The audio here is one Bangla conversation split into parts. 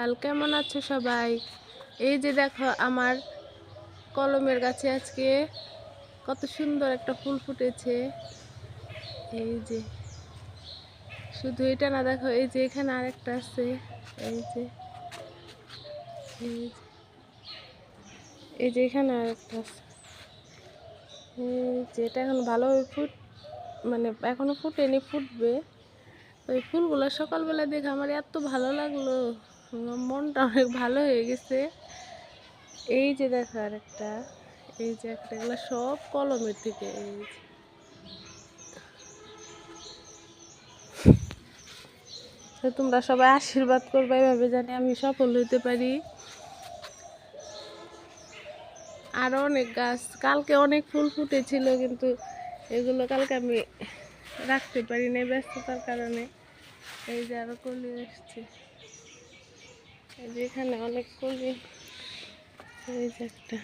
সকাল, কেমন আছো সবাই? এই যে দেখো আমার কলমের গাছে আজকে কত সুন্দর একটা ফুল ফুটেছে। এই যে শুধু এটা না, দেখো এই যে এখানে আরেকটা আছে। এই যে এই যে এই যে এখানে আরেকটা আছে। এই যে এটা এখন ভালোভাবে মানে এখনো ফুটেনি, ফুটবে। ওই ফুলগুলো সকালবেলা দেখে আমার এত ভালো লাগলো, আমার মনটা অনেক ভালো হয়ে গেছে। এই যে দেখো আরেকটা, এই যে একটা, এগুলো সব কলমের থেকে। এই যে তো তোমরা সবাই আশীর্বাদ করবে, এভাবে জানি আমি সফল হইতে পারি। আরো অনেক গাছ, কালকে অনেক ফুল ফুটেছিল, কিন্তু এগুলো কালকে আমি রাখতে পারি না ব্যস্ততার কারণে। এই যে আরো কলি আসছে, এই যে এখানে অনেক কলি। এই যে একটা,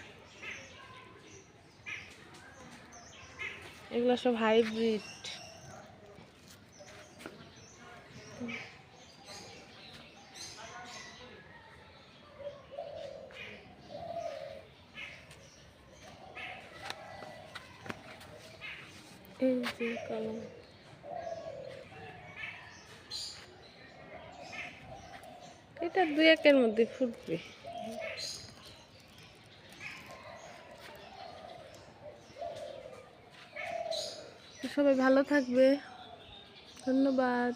এগুলো সব হাইব্রিড। এই যে কলম, এটা 2-1-এর মধ্যে ফুটবে। সবাই ভালো থাকবে, ধন্যবাদ।